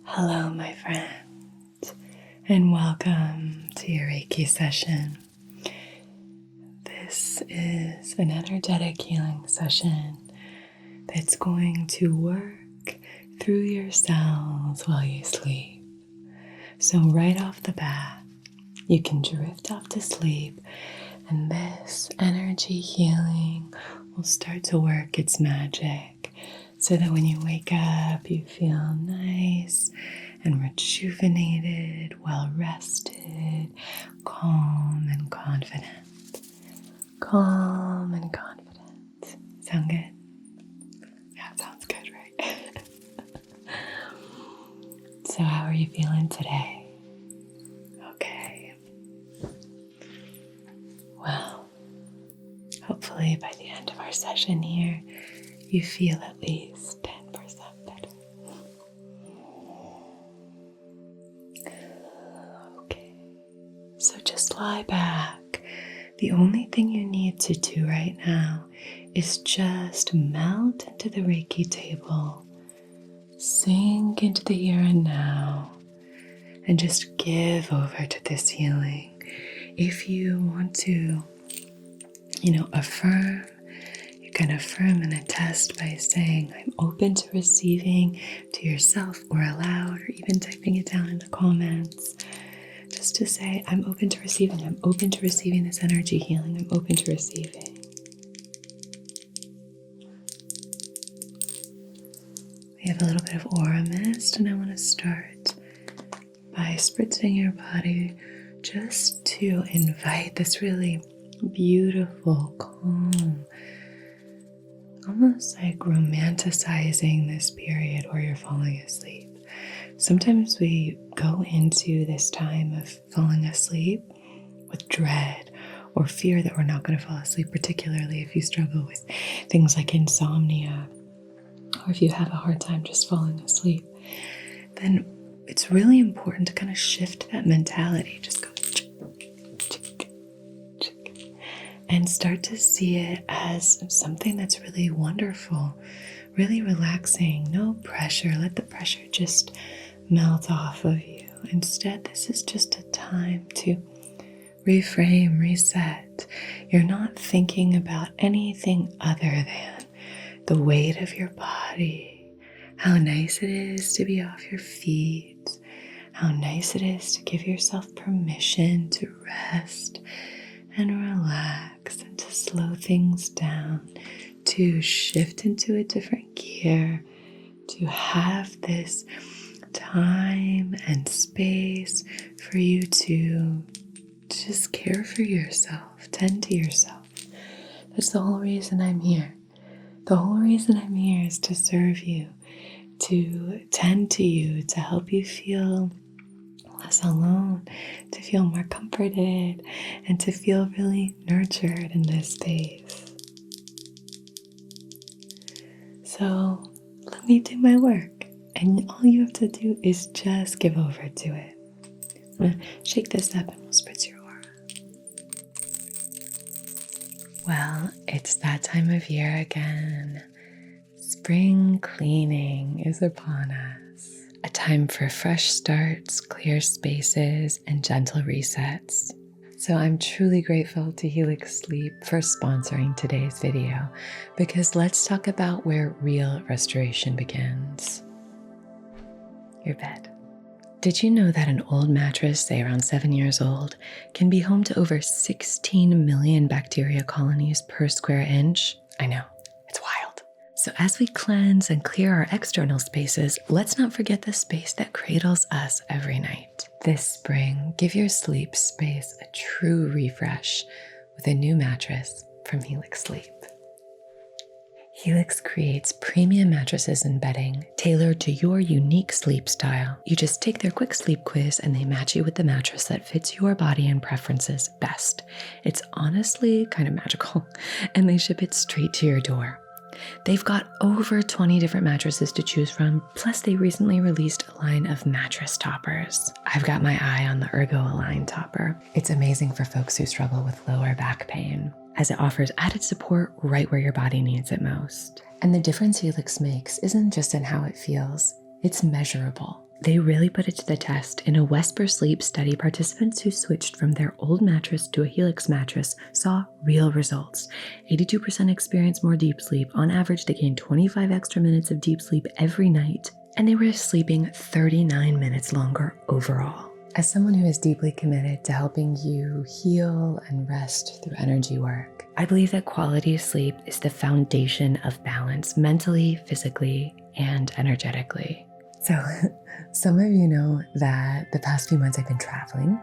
Hello, my friend, and welcome to your Reiki session. This is an energetic healing session that's going to work through your cells while you sleep. So right off the bat, you can drift off to sleep, and this energy healing will start to work its magic so that when you wake up, you feel nice and rejuvenated, well rested, calm and confident. Calm and confident. Sound good? Yeah, it sounds good, right? So how are you feeling today? Okay. Well, hopefully by the end of our session here, you feel at least 10% better. Okay. So just lie back. The only thing you need to do right now is just melt into the Reiki table, sink into the here and now, and just give over to this healing. If you want to, affirm, you can affirm and attest by saying, I'm open to receiving to yourself or aloud, or even typing it down in the comments. Just to say, I'm open to receiving. I'm open to receiving this energy healing. I'm open to receiving. We have a little bit of aura mist, and I want to start by spritzing your body just to invite this really beautiful, calm, almost like romanticizing this period where you're falling asleep. Sometimes we go into this time of falling asleep with dread or fear that we're not going to fall asleep, particularly if you struggle with things like insomnia, or if you have a hard time just falling asleep. Then it's really important to kind of shift that mentality. Just go and start to see it as something that's really wonderful, really relaxing, no pressure. Let the pressure just melt off of you. Instead, this is just a time to reframe, reset. You're not thinking about anything other than the weight of your body, how nice it is to be off your feet, how nice it is to give yourself permission to rest and relax and to slow things down, to shift into a different gear, to have this time and space for you to just care for yourself, tend to yourself. That's the whole reason I'm here. The whole reason I'm here is to serve you, to tend to you, to help you feel less alone, to feel more comforted, and to feel really nurtured in this space. So let me do my work. And all you have to do is just give over to it. I'm going to shake this up and we'll spritz your aura. Well, it's that time of year again. Spring cleaning is upon us. A time for fresh starts, clear spaces, and gentle resets. So I'm truly grateful to Helix Sleep for sponsoring today's video, because let's talk about where real restoration begins. Your bed. Did you know that an old mattress, say around 7 years old, can be home to over 16 million bacteria colonies per square inch? I know, it's wild. So as we cleanse and clear our external spaces, let's not forget the space that cradles us every night. This spring, give your sleep space a true refresh with a new mattress from Helix Sleep. Helix creates premium mattresses and bedding tailored to your unique sleep style. You just take their quick sleep quiz and they match you with the mattress that fits your body and preferences best. It's honestly kind of magical, and they ship it straight to your door. They've got over 20 different mattresses to choose from, plus they recently released a line of mattress toppers. I've got my eye on the Ergo Align topper. It's amazing for folks who struggle with lower back pain, as it offers added support right where your body needs it most. And the difference Helix makes isn't just in how it feels, it's measurable. They really put it to the test. In a Wesper sleep study, participants who switched from their old mattress to a Helix mattress saw real results. 82% experienced more deep sleep. On average, they gained 25 extra minutes of deep sleep every night, and they were sleeping 39 minutes longer overall. As someone who is deeply committed to helping you heal and rest through energy work, I believe that quality sleep is the foundation of balance mentally, physically, and energetically. So some of you know that the past few months I've been traveling,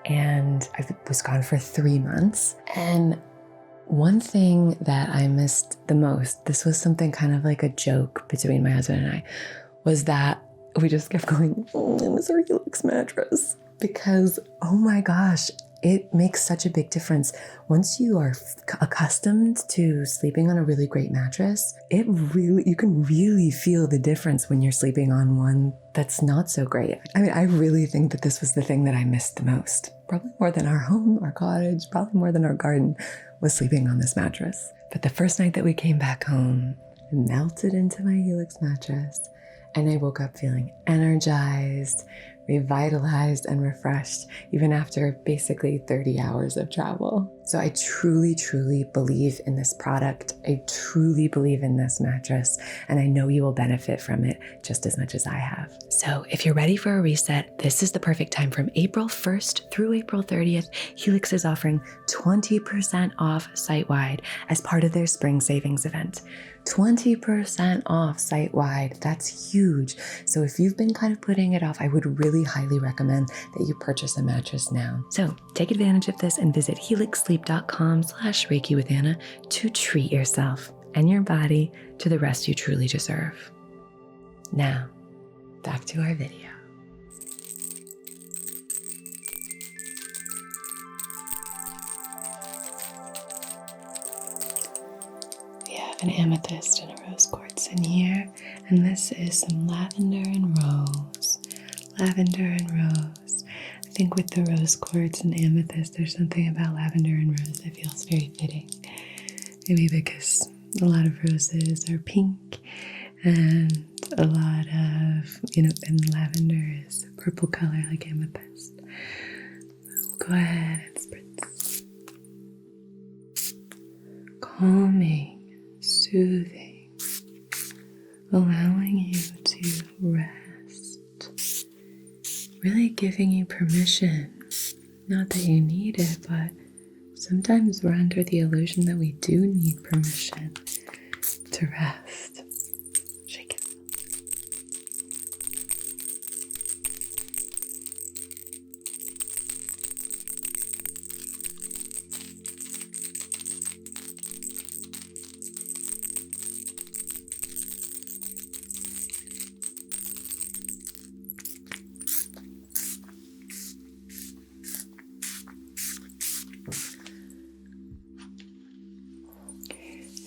and I was gone for 3 months. And one thing that I missed the most, this was something kind of like a joke between my husband and I, was that we just kept going, I miss our Helix mattress. Because, oh my gosh, it makes such a big difference. Once you are accustomed to sleeping on a really great mattress, you can really feel the difference when you're sleeping on one that's not so great. I mean, I really think that this was the thing that I missed the most. Probably more than our home, our cottage, probably more than our garden, was sleeping on this mattress. But the first night that we came back home, I melted into my Helix mattress, and I woke up feeling energized, revitalized, and refreshed, even after basically 30 hours of travel. So I truly, truly believe in this product. I truly believe in this mattress, and I know you will benefit from it just as much as I have. So if you're ready for a reset, this is the perfect time. From April 1st through April 30th, Helix is offering 20% off site-wide as part of their spring savings event. 20% off site-wide. That's huge. So if you've been kind of putting it off, I would really highly recommend that you purchase a mattress now. So take advantage of this and visit helixsleep.com/Reiki with Anna to treat yourself and your body to the rest you truly deserve. Now, back to our video. An amethyst and a rose quartz in here, and this is some lavender and rose. Lavender and rose. I think with the rose quartz and amethyst, there's something about lavender and rose that feels very fitting. Maybe because a lot of roses are pink, and a lot of, and lavender is a purple color like amethyst. We'll go ahead and spritz. Calming. Soothing, allowing you to rest, really giving you permission. Not that you need it, but sometimes we're under the illusion that we do need permission to rest. Shake it.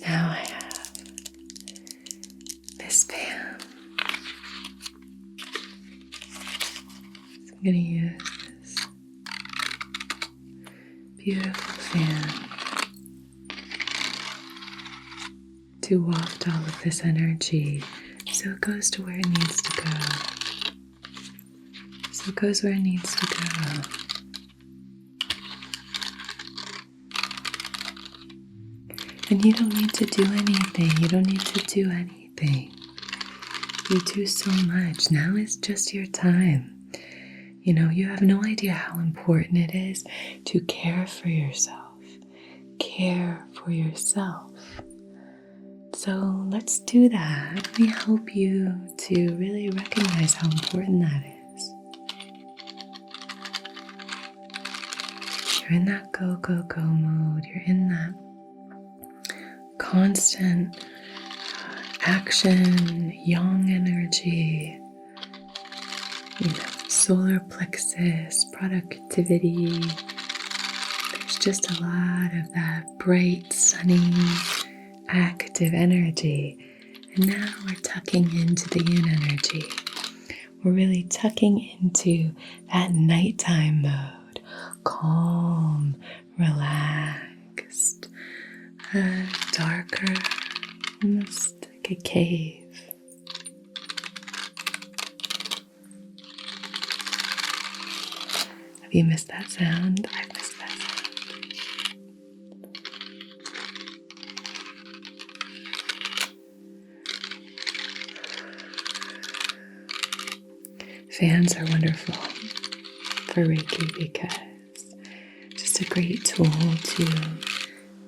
Now I have this fan. So I'm going to use this beautiful fan to waft all of this energy so it goes to where it needs to go. So it goes where it needs to go. And you don't need to do anything. You don't need to do anything. You do so much. Now is just your time. You have no idea how important it is to care for yourself. Care for yourself. So let's do that. Let me help you to really recognize how important that is. You're in that go, go, go mode. You're in that constant action, yang energy, solar plexus, productivity. There's just a lot of that bright, sunny, active energy. And now we're tucking into the yin energy. We're really tucking into that nighttime mode. Calm, relaxed, darker, almost like a cave. Have you missed that sound? I've missed that sound. Fans are wonderful for Reiki because it's just a great tool to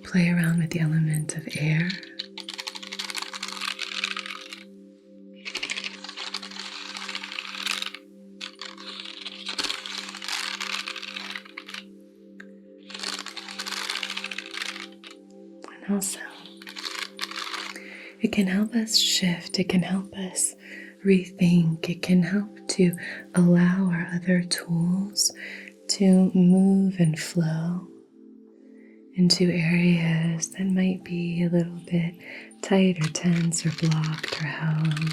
play around with the element of air. And also, it can help us shift, it can help us rethink, it can help to allow our other tools to move and flow into areas that might be a little bit tight or tense or blocked or held.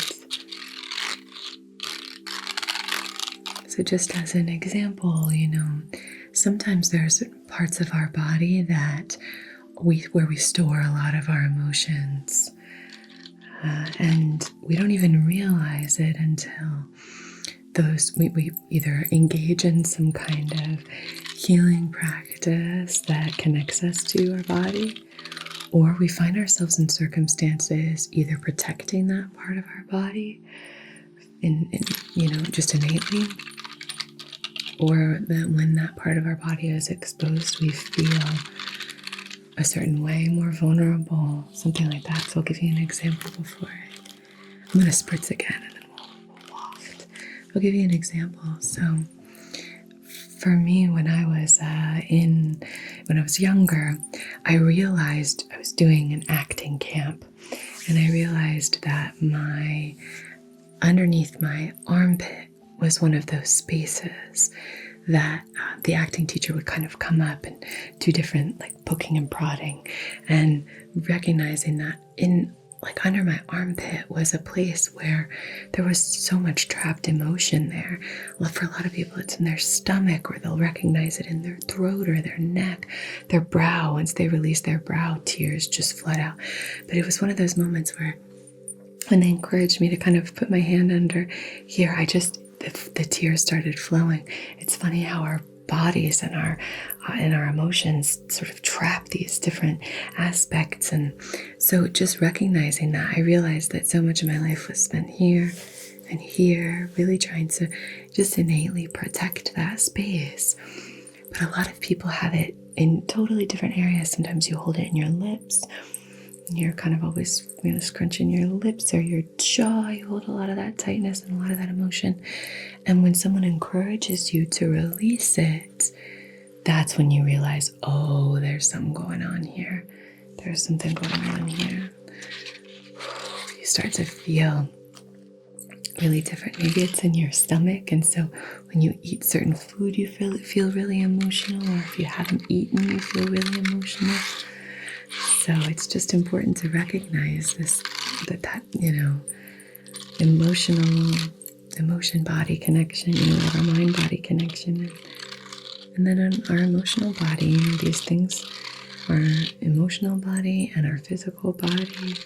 So just as an example, sometimes there's parts of our body that where we store a lot of our emotions. And we don't even realize it until we either engage in some kind of healing practice that connects us to our body, or we find ourselves in circumstances either protecting that part of our body just innately, or that when that part of our body is exposed, we feel a certain way, more vulnerable, something like that. So I'll give you an example before I'm going to spritz again and then we'll waft. I'll give you an example. So for me, when I was younger, I realized I was doing an acting camp, and I realized that underneath my armpit was one of those spaces that the acting teacher would kind of come up and do different poking and prodding, and recognizing that under my armpit was a place where there was so much trapped emotion there. Well, for a lot of people, it's in their stomach, or they'll recognize it in their throat or their neck, their brow. Once they release their brow, tears just flood out. But it was one of those moments where when they encouraged me to kind of put my hand under here, the tears started flowing. It's funny how our bodies and our emotions sort of trap these different aspects. And so just recognizing that, I realized that so much of my life was spent here and here, really trying to just innately protect that space. But a lot of people have it in totally different areas. Sometimes you hold it in your lips, and you're kind of always scrunching your lips or your jaw. You hold a lot of that tightness and a lot of that emotion. And when someone encourages you to release it, that's when you realize, oh, there's something going on here. There's something going on here. You start to feel really different. Maybe it's in your stomach, and so when you eat certain food, you feel really emotional, or if you haven't eaten, you feel really emotional. So it's just important to recognize that emotion-body connection, our mind-body connection, and then our emotional body. These things, our emotional body and our physical body,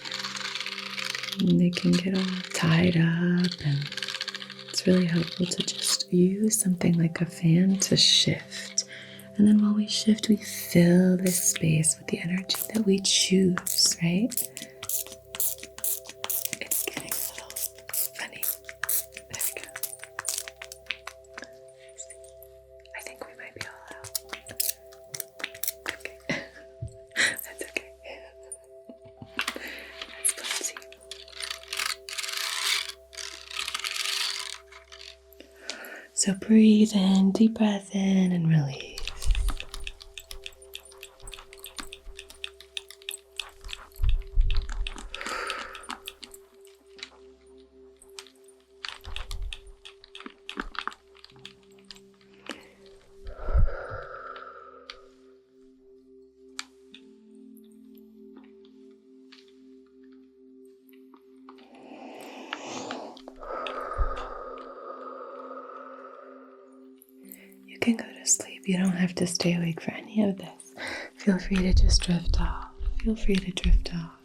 and they can get all tied up, and it's really helpful to just use something like a fan to shift. And then while we shift, we fill this space with the energy that we choose, right? It's getting a little funny. There we go. I think we might be all out. Okay. That's okay. That's plenty. So breathe in, deep breath in, and release. You can go to sleep. You don't have to stay awake for any of this. Feel free to just drift off. Feel free to drift off.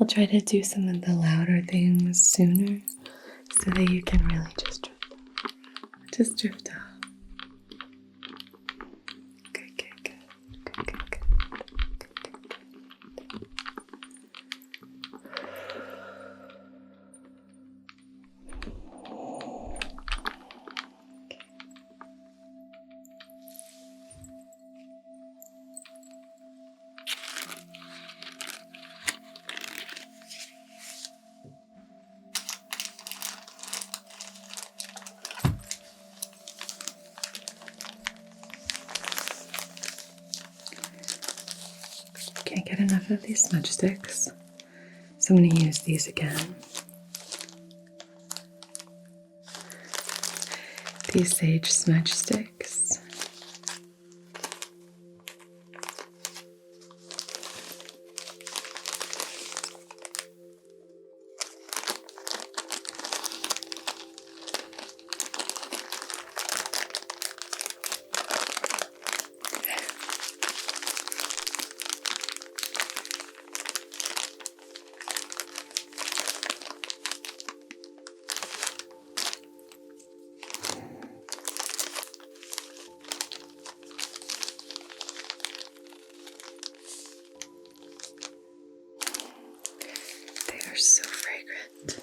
I'll try to do some of the louder things sooner so that you can really just drift off. Just drift off. have these smudge sticks, so I'm going to use these again. These sage smudge sticks. They are so fragrant.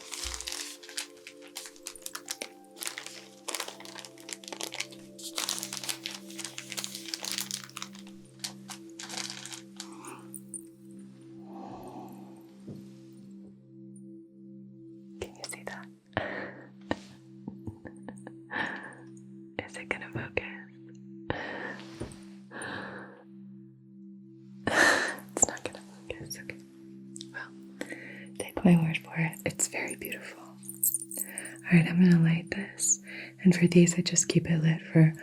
Can you see that? Is it gonna focus? It's not gonna focus, okay. Well, take my word for it. It's very beautiful. Alright, I'm gonna light this. And for these, I just keep it lit for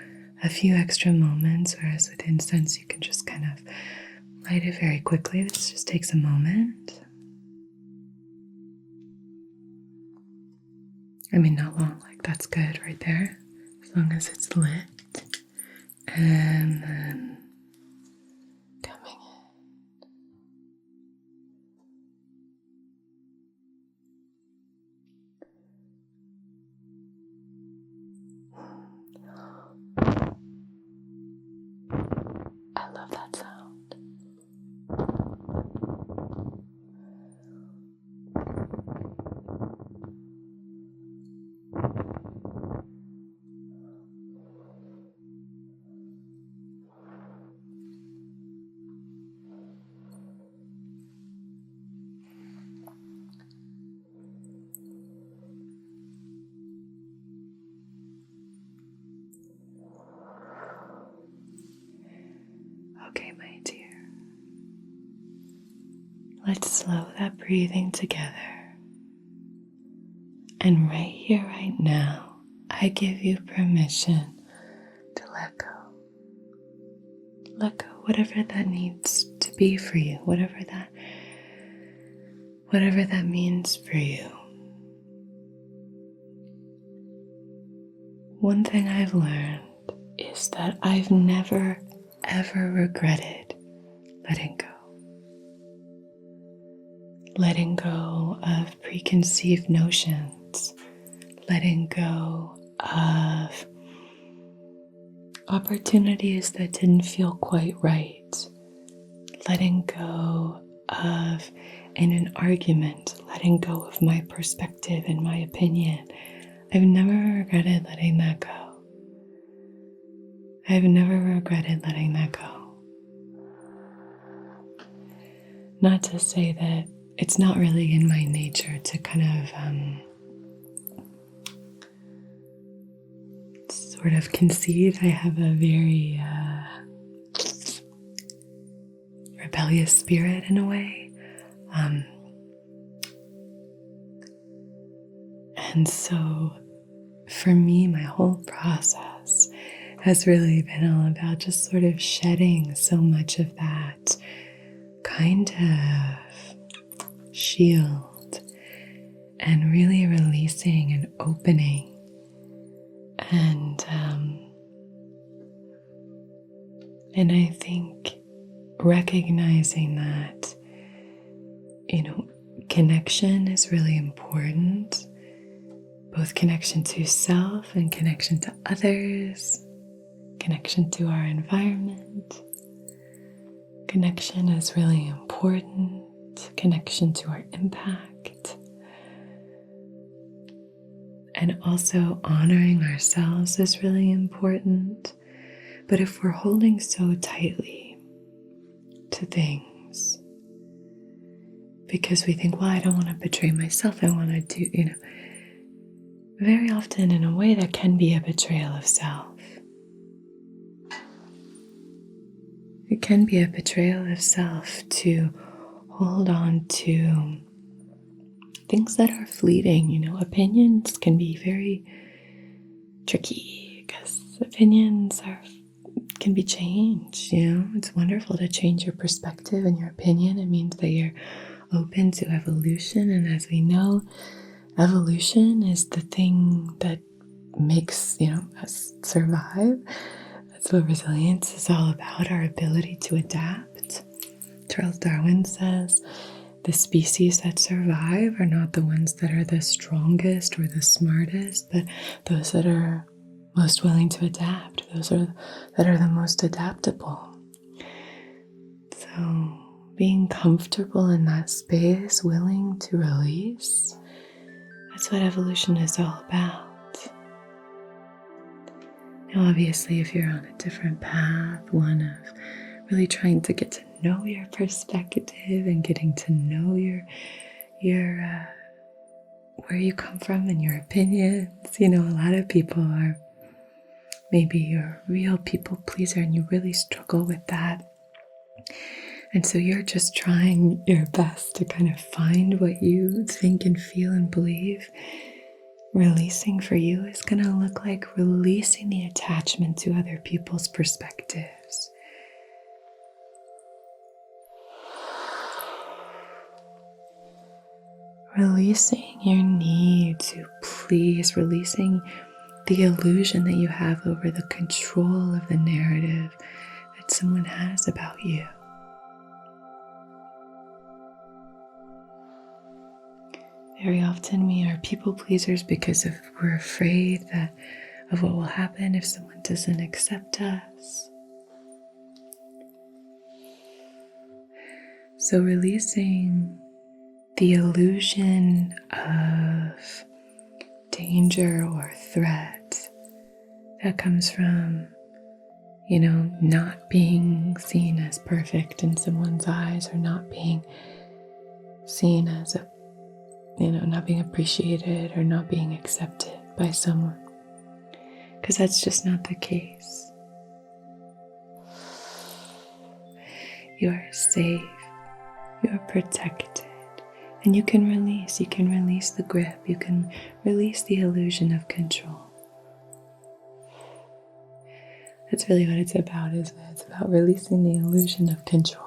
a few extra moments, whereas with incense, you can just kind of light it very quickly. This just takes a moment. I mean, not long, like that's good right there, as long as it's lit. And then coming in. I love that sound. Okay, my dear. Let's slow that breathing together. And right here, right now, I give you permission to let go. Let go, whatever that needs to be for you, whatever that means for you. One thing I've learned is that I've never, ever regretted letting go. Letting go of preconceived notions, letting go of opportunities that didn't feel quite right, letting go of, in an argument, letting go of my perspective and my opinion. I've never regretted letting that go. I've never regretted letting that go. Not to say that it's not really in my nature to kind of sort of concede. I have a very rebellious spirit in a way. And so for me, my whole process has really been all about just sort of shedding so much of that kind of shield and really releasing and opening and I think recognizing that, connection is really important, both connection to self and connection to others, connection to our environment. Connection is really important, connection to our impact. And also honoring ourselves is really important. But if we're holding so tightly to things, because we think, well, I don't want to betray myself, I want to do, very often in a way that can be a betrayal of self. It can be a betrayal of self to hold on to things that are fleeting. Opinions can be very tricky because opinions can be changed. It's wonderful to change your perspective and your opinion. It means that you're open to evolution, and as we know, evolution is the thing that makes us survive. That's what resilience is all about, our ability to adapt. Charles Darwin says the species that survive are not the ones that are the strongest or the smartest, but those that are most willing to adapt, those that are the most adaptable. So being comfortable in that space, willing to release, that's what evolution is all about. Now, obviously, if you're on a different path, one of really trying to get to know your perspective and getting to know your where you come from and your opinions. A lot of people are maybe you're a real people pleaser and you really struggle with that. And so you're just trying your best to kind of find what you think and feel and believe. Releasing for you is going to look like releasing the attachment to other people's perspectives. Releasing your need to please, releasing the illusion that you have over the control of the narrative that someone has about you. Very often we are people pleasers because we're afraid of what will happen if someone doesn't accept us. So releasing the illusion of danger or threat that comes from, not being seen as perfect in someone's eyes, or not being seen as not being appreciated or not being accepted by someone. Because that's just not the case. You are safe, you are protected, and you can release the grip, you can release the illusion of control. That's really what it's about, isn't it? It's about releasing the illusion of control.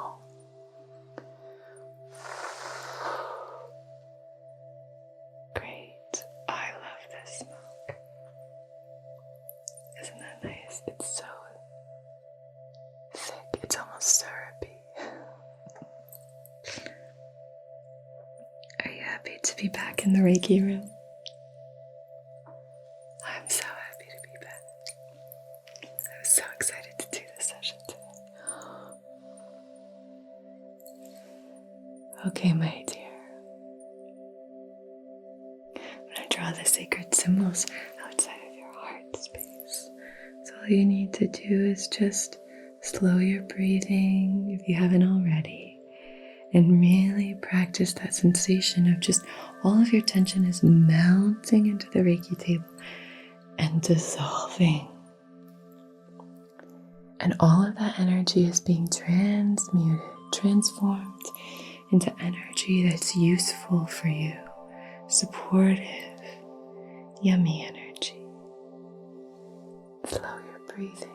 Great. I love this smoke. Isn't that nice? It's so thick. It's almost syrupy. Are you happy to be back in the Reiki room? I'm so happy to be back. I was so excited to do this session today. Okay, my dear. I'm going to draw the sacred symbols outside of your heart space. So all you need to do is just slow your breathing if you haven't already, and really practice that sensation of just all of your tension is melting into the Reiki table and dissolving. And all of that energy is being transmuted, transformed into energy that's useful for you, supportive, yummy energy. Slow your breathing.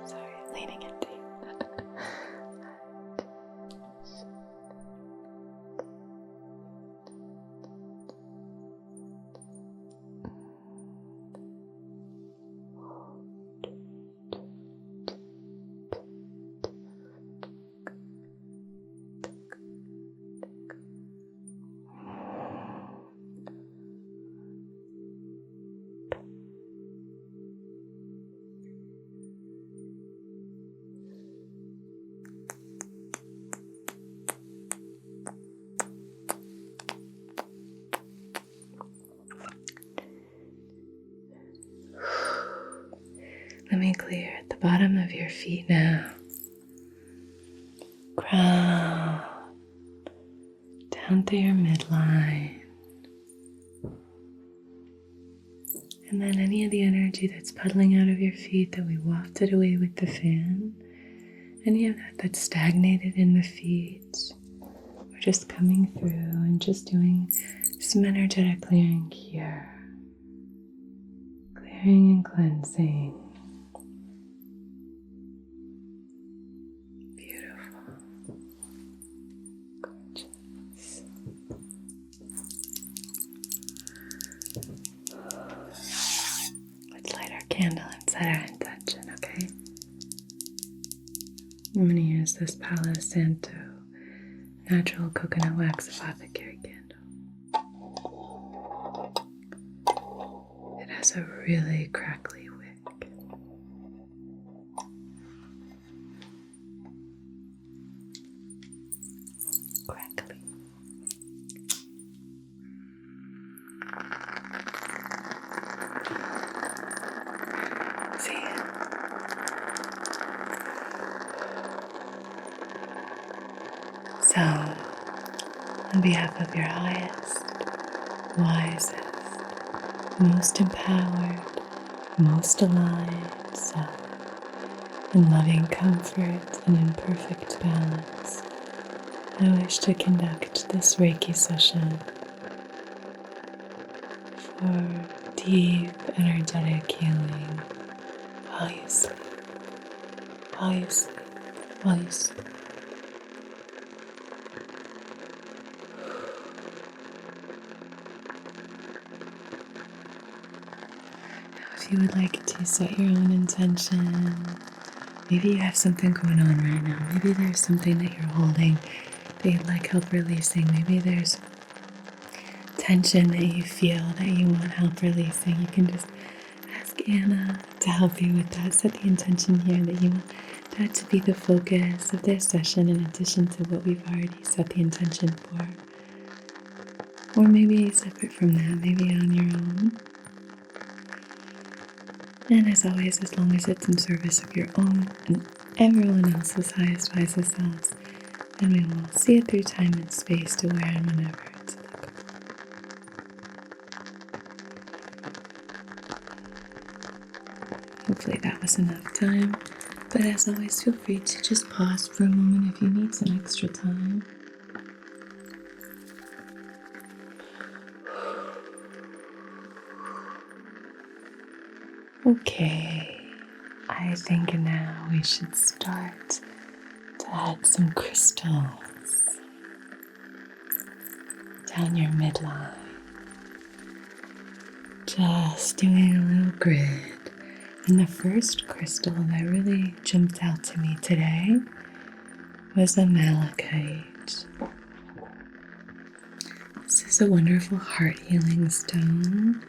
Sorry, leaning in deep. Let me clear at the bottom of your feet now. Crown down through your midline. any of the energy that's puddling out of your feet that we wafted away with the fan, any of that that's stagnated in the feet, we're just coming through and just doing some energetic clearing here. Clearing and cleansing. Beautiful. Gorgeous. Let's light our candle and set our intention, okay? I'm going to use this Palo Santo natural coconut wax apothecary candle. It has a really crackly wick. Crackly. See? So, on behalf of your highest, wisest, most empowered, most aligned self, in loving comfort and in perfect balance, I wish to conduct this Reiki session for deep energetic healing while you sleep, while you sleep, while you sleep. If you would like to set your own intention, maybe you have something going on right now. Maybe there's something that you're holding that you'd like help releasing. Maybe there's tension that you feel that you want help releasing. You can just ask Anna to help you with that. Set the intention here that you want that to be the focus of this session in addition to what we've already set the intention for. Or maybe separate from that, maybe on your own. And as always, as long as it's in service of your own and everyone else's highest, wisest selves, then we will see it through time and space to where and whenever it's applicable. Hopefully that was enough time, but as always, feel free to just pause for a moment if you need some extra time. Okay, I think now we should start to add some crystals down your midline. Just doing a little grid. And the first crystal that really jumped out to me today was a malachite. This is a wonderful heart healing stone.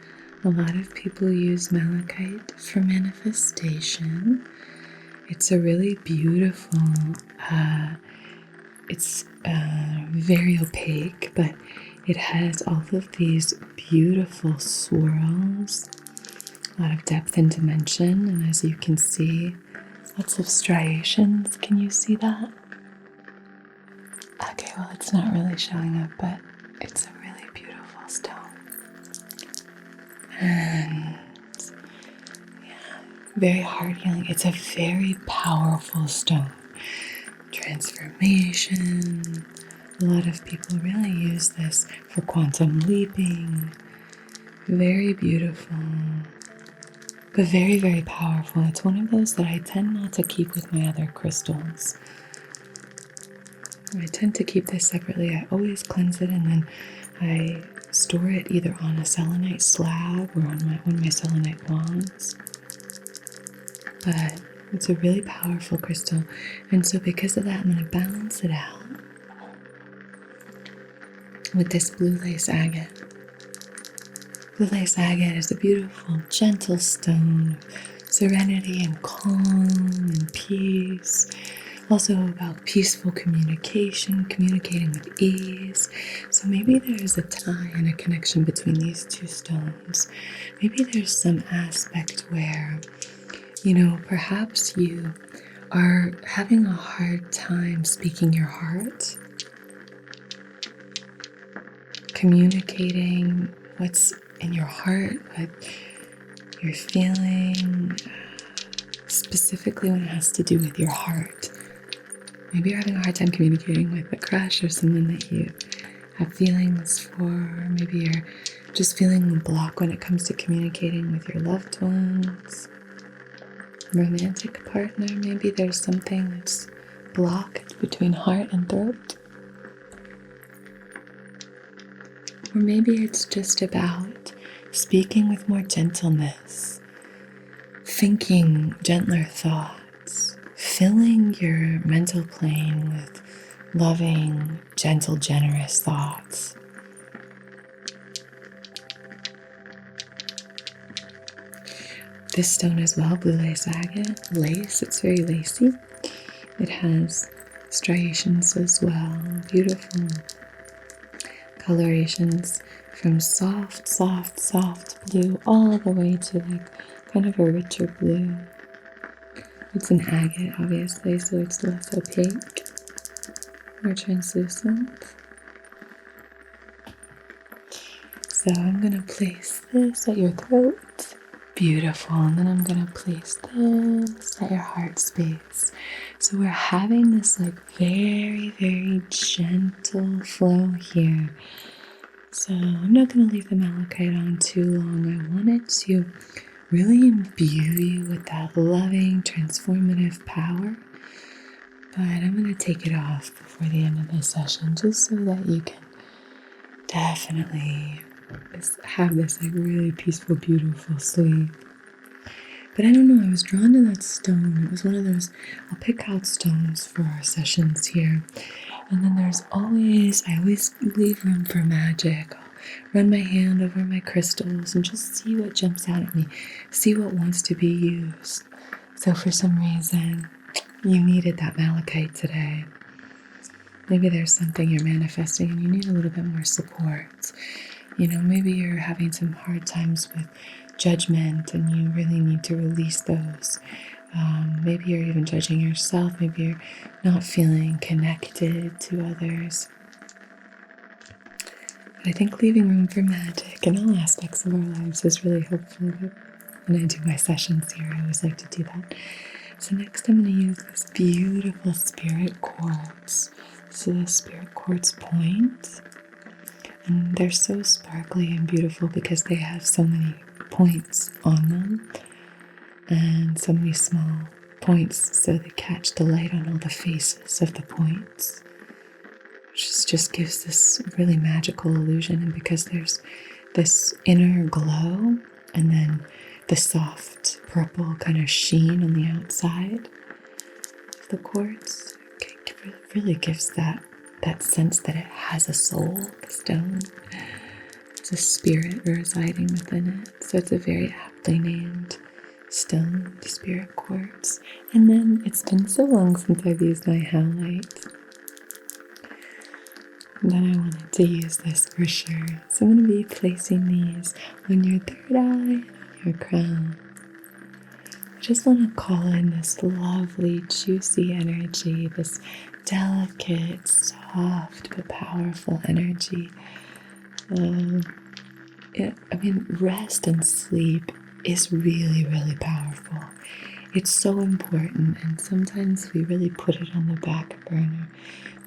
A lot of people use malachite for manifestation. It's a really beautiful, it's very opaque, but it has all of these beautiful swirls, a lot of depth and dimension, and as you can see, lots of striations. Can you see that? Okay, well, it's not really showing up, but it's a really beautiful stone. And yeah, very heart healing. It's a very powerful stone. Transformation. A lot of people really use this for quantum leaping. Very beautiful, but very, very powerful. It's one of those that I tend not to keep with my other crystals. I tend to keep this separately. I always cleanse it and then I store it either on a selenite slab or on one of my selenite wands. But it's a really powerful crystal. And so because of that, I'm going to balance it out with this blue lace agate. Blue lace agate is a beautiful, gentle stone, serenity and calm and peace. Also about peaceful communication, communicating with ease. So maybe there's a tie and a connection between these two stones. Maybe there's some aspect where, perhaps you are having a hard time speaking your heart, communicating what's in your heart, but you're feeling, specifically when it has to do with your heart. Maybe you're having a hard time communicating with a crush or someone that you have feelings for. Maybe you're just feeling a block when it comes to communicating with your loved ones, romantic partner. Maybe there's something that's blocked between heart and throat. Or maybe it's just about speaking with more gentleness, thinking gentler thoughts, filling your mental plane with loving, gentle, generous thoughts. This stone as well, blue lace agate, lace, it's very lacy. It has striations as well, beautiful colorations from soft, soft, soft blue all the way to like kind of a richer blue. It's an agate, obviously, so it's less opaque or translucent. So I'm going to place this at your throat. Beautiful. And then I'm going to place this at your heart space. So we're having this like very, very gentle flow here. So I'm not going to leave the malachite on too long. I want it to really imbue you with that loving, transformative power. But I'm going to take it off before the end of this session just so that you can definitely have this like really peaceful, beautiful sleep. But I don't know, I was drawn to that stone. It was one of those, I'll pick out stones for our sessions here. And then I always leave room for magic. I'll run my hand over my crystals and just see what jumps out at me, see what wants to be used. So for some reason, you needed that malachite today. Maybe there's something you're manifesting and you need a little bit more support. You know, maybe you're having some hard times with judgment and you really need to release those. Maybe you're even judging yourself. Maybe you're not feeling connected to others. But I think leaving room for magic in all aspects of our lives is really helpful. When I do my sessions here, I always like to do that. So next I'm going to use this beautiful spirit quartz. So the spirit quartz point. And they're so sparkly and beautiful because they have so many points on them and so many small points, so they catch the light on all the faces of the points, which just gives this really magical illusion. And because there's this inner glow and then the soft purple kind of sheen on the outside of the quartz, it really gives that sense that it has a soul, the stone. There's a spirit residing within it. So it's a very aptly named stone, the spirit quartz. And then it's been so long since I've used my howlite. And then I wanted to use this for sure. So I'm going to be placing these on your third eye and on your crown. I just want to call in this lovely, juicy energy, this delicate, soft, but powerful energy. Rest and sleep is really, really powerful. It's so important, and sometimes we really put it on the back burner.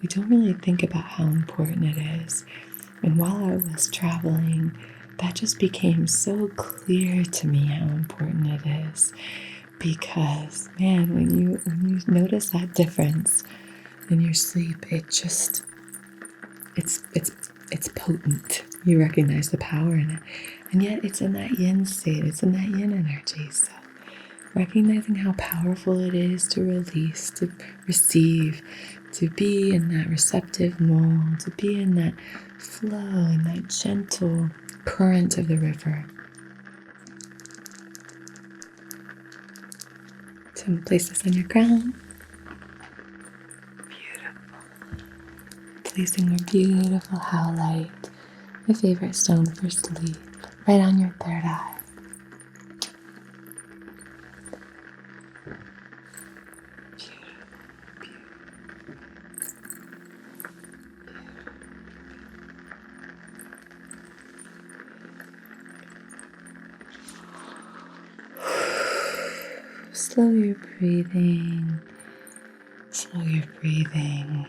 We don't really think about how important it is. And while I was traveling, that just became so clear to me how important it is. Because, man, when you notice that difference in your sleep, it's potent. You recognize the power in it. And yet it's in that yin state, it's in that yin energy. So recognizing how powerful it is to release, to receive, to be in that receptive mode, to be in that flow, in that gentle current of the river. So I'm going to place this on your crown. Beautiful. Placing your beautiful howlite, my favorite stone for sleep, right on your third eye. slow your breathing. Slow your breathing.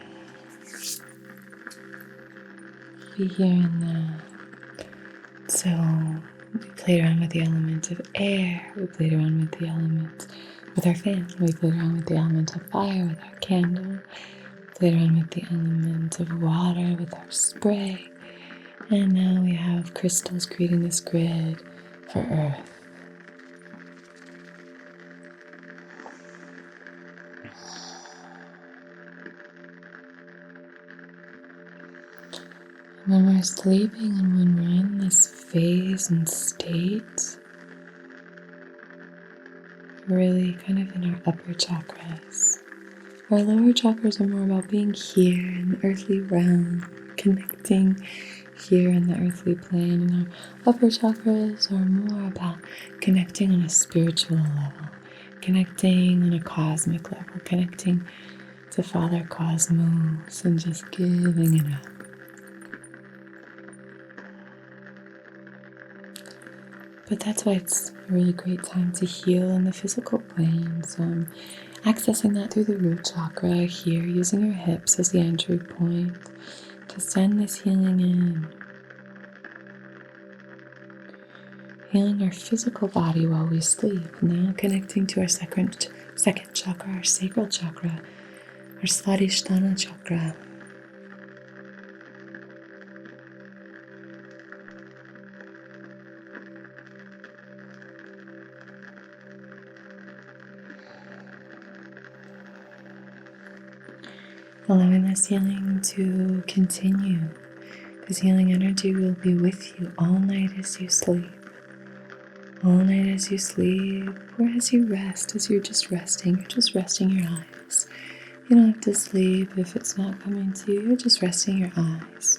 Be here and now. So we played around with the element of air. We played around with the element with our fan. We played around with the element of fire with our candle. We played around with the element of water with our spray. And now we have crystals creating this grid for Earth. When we're sleeping and when we're in this phase and state, we're really kind of in our upper chakras. Our lower chakras are more about being here in the earthly realm, connecting here in the earthly plane, and our upper chakras are more about connecting on a spiritual level, connecting on a cosmic level, connecting to Father Cosmos and just giving it up. But that's why it's a really great time to heal in the physical plane. So I'm accessing that through the root chakra here, using your hips as the entry point to send this healing in. Healing our physical body while we sleep. Now connecting to our second chakra, our sacral chakra, our Svadhisthana chakra. Allowing this healing to continue. This healing energy will be with you all night as you sleep. All night as you sleep, or as you rest, as you're just resting your eyes. You don't have to sleep if it's not coming to you, you're just resting your eyes.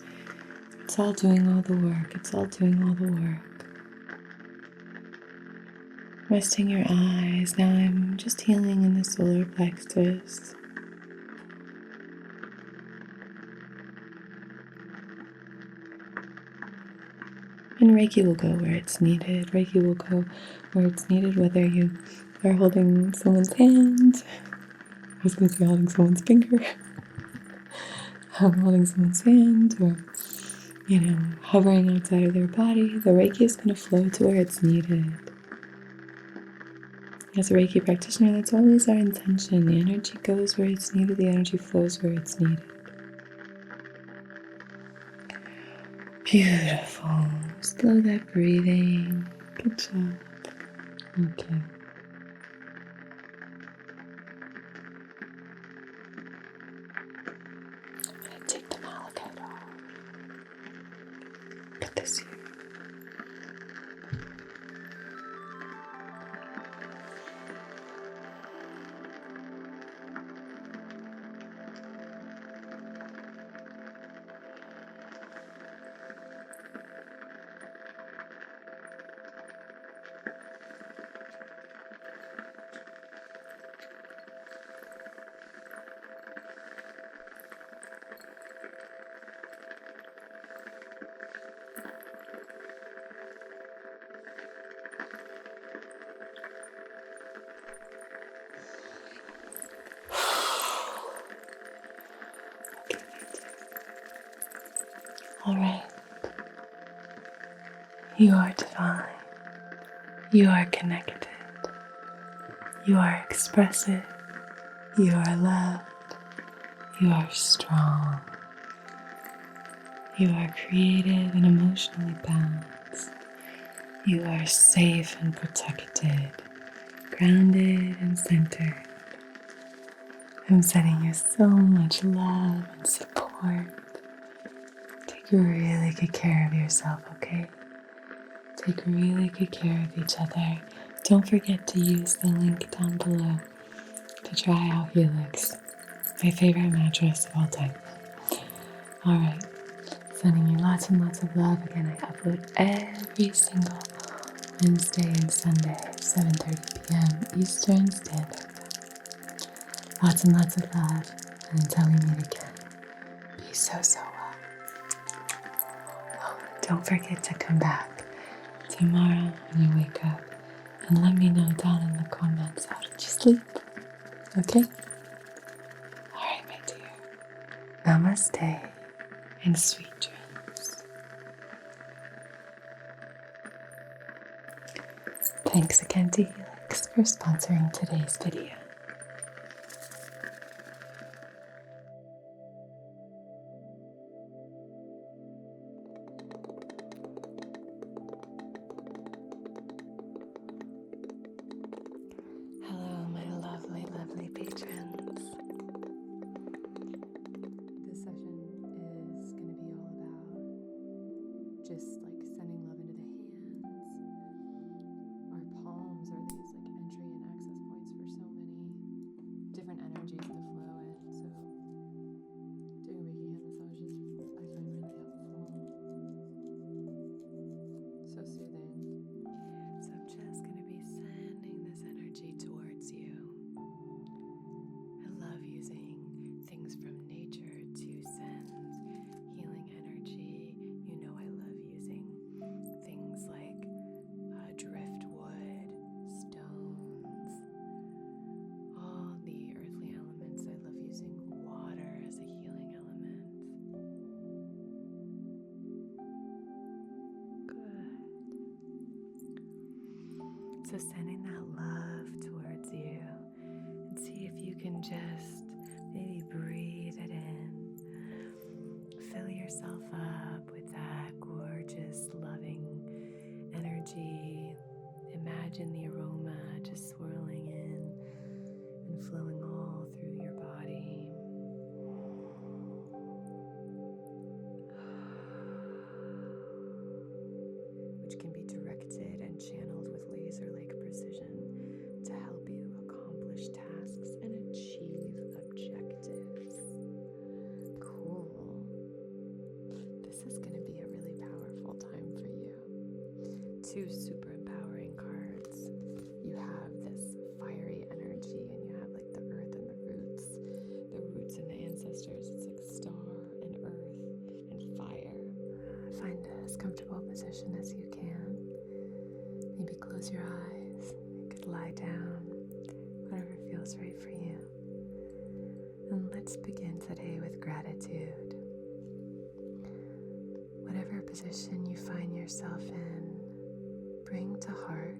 It's all doing all the work, it's all doing all the work. Resting your eyes, now I'm just healing in the solar plexus. And Reiki will go where it's needed. Reiki will go where it's needed, whether you are holding someone's hand. I was going to say holding someone's finger. Holding someone's hand, or, hovering outside of their body. The Reiki is going to flow to where it's needed. As a Reiki practitioner, that's always our intention. The energy goes where it's needed. The energy flows where it's needed. Beautiful. Slow that breathing. Good job. Okay. I'm going to take the malachite off. Put this here. All right. You are divine. You are connected. You are expressive. You are loved. You are strong. You are creative and emotionally balanced. You are safe and protected, grounded and centered. I'm sending you so much love and support. Take really good care of yourself, okay? Take really good care of each other. Don't forget to use the link down below to try out Helix, my favorite mattress of all time. Alright, sending you lots and lots of love. Again, I upload every single Wednesday and Sunday, 7:30 p.m. Eastern Standard Time. Lots and lots of love, and until we meet again, be so well. Oh, don't forget to come back tomorrow when you wake up And let me know down in the comments, how did you sleep? Okay? Alright, my dear. Namaste and sweet dreams. Thanks again to Helix for sponsoring today's video. Hello, my lovely, lovely patrons. This session is going to be all about just like sending love into the hands. Our palms are these like entry and access points for so many different energies to flow in. So doing Reiki hand massages I find really helpful. So soothing. So I'm just going to be sending this energy towards you. I love using things from nature to send healing energy. You know I love using things like driftwood, stones, all the earthly elements. I love using water as a healing element. Good. So sending that love towards you, and see if you can just maybe breathe it in. Fill yourself up with that gorgeous, loving energy. Imagine the aroma just swirling in and flowing all through your body. Which can be directed and channeled with laser-like precision to help you accomplish tasks and achieve objectives. Cool. This is going to be a really powerful time for you. 2 super empowering cards. You have this fiery energy, and you have like the earth and the roots and the ancestors. It's like star and earth and fire. Find as comfortable a position as you can. Maybe close your eyes. You could lie down, whatever feels right for you. And let's begin today with gratitude. Whatever position you find yourself in, bring to heart